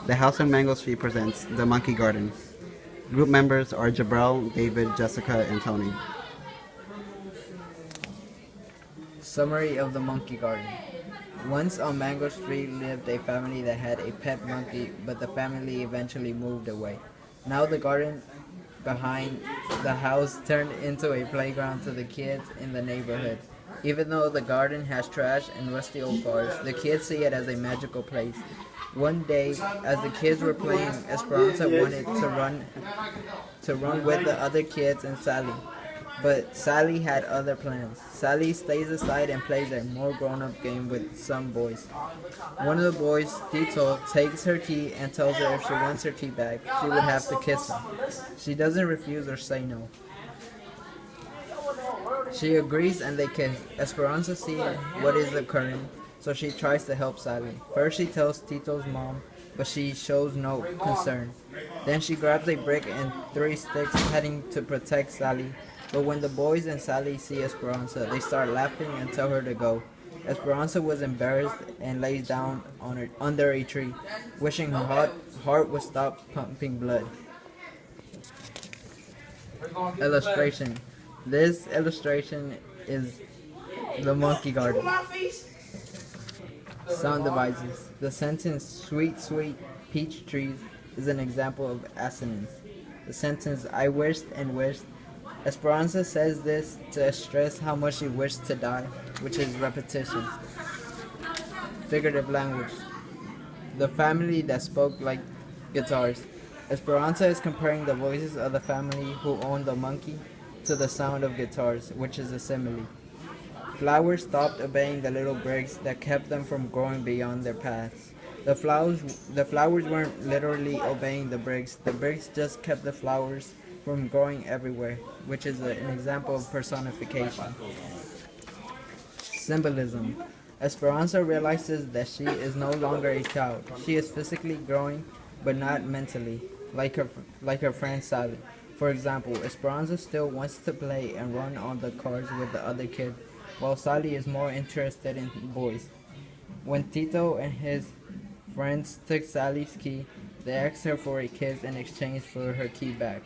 The House on Mango Street presents The Monkey Garden. Group members are Jahbrelle, David, Jessica, and Toni. Summary of the Monkey Garden. Once on Mango Street lived a family that had a pet monkey, but the family eventually moved away. Now the garden behind the house turned into a playground to the kids in the neighborhood. Even though the garden has trash and rusty old cars, the kids see it as a magical place. One day, as the kids were playing, Esperanza wanted to run with the other kids and Sally. But Sally had other plans. Sally stays aside and plays a more grown-up game with some boys. One of the boys, Tito, takes her key and tells her if she wants her key back, she would have to kiss him. She doesn't refuse or say no. She agrees and they kiss. Esperanza sees what is occurring, so she tries to help Sally. First she tells Tito's mom, but she shows no concern. Then she grabs a brick and 3 sticks heading to protect Sally. But when the boys and Sally see Esperanza, they start laughing and tell her to go. Esperanza was embarrassed and lays down under a tree, wishing her heart would stop pumping blood. Illustration. This illustration is the Monkey Garden. Sound devices. The sentence "sweet, sweet peach trees" is an example of assonance. The sentence "I wished and wished." Esperanza says this to stress how much she wished to die, which is repetition. Figurative language. The family that spoke like guitars. Esperanza is comparing the voices of the family who owned the monkey to the sound of guitars, which is a simile. Flowers stopped obeying the little bricks that kept them from growing beyond their paths. The flowers weren't literally obeying the bricks just kept the flowers from growing everywhere, which is an example of personification. Symbolism. Esperanza realizes that she is no longer a child. She is physically growing, but not mentally, like her friend Sally. For example, Esperanza still wants to play and run on the cars with the other kid, while Sally is more interested in boys. When Tito and his friends took Sally's key, they asked her for a kiss in exchange for her key back.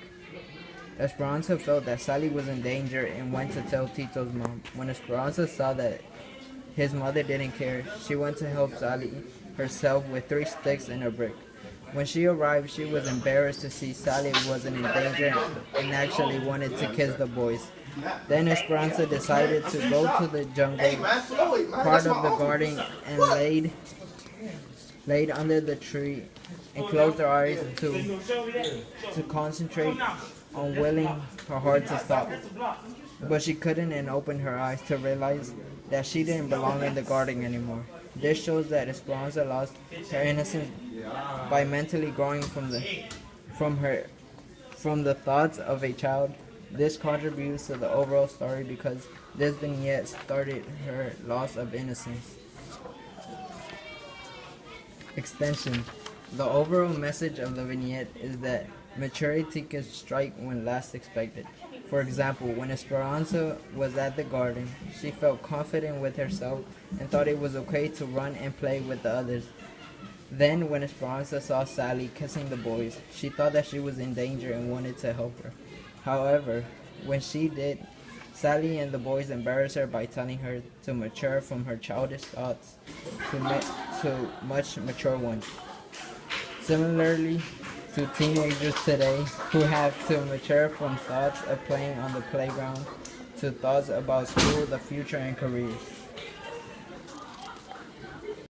Esperanza felt that Sally was in danger and went to tell Tito's mom. When Esperanza saw that his mother didn't care, she went to help Sally herself with 3 sticks and a brick. When she arrived, she was embarrassed to see Sally wasn't in danger and actually wanted to kiss the boys. Then Esperanza decided to go to the jungle part of the garden and laid under the tree and closed her eyes to concentrate on willing her heart to stop. But she couldn't and opened her eyes to realize that she didn't belong in the garden anymore. This shows that Esperanza lost her innocence by mentally growing from the thoughts of a child. This contributes to the overall story because this vignette started her loss of innocence. Extension. The overall message of the vignette is that maturity can strike when last expected. For example, when Esperanza was at the garden, she felt confident with herself and thought it was okay to run and play with the others. Then, when Esperanza saw Sally kissing the boys, she thought that she was in danger and wanted to help her. However, when she did, Sally and the boys embarrassed her by telling her to mature from her childish thoughts to much mature ones. Similarly to teenagers today who have to mature from thoughts of playing on the playground to thoughts about school, the future, and careers.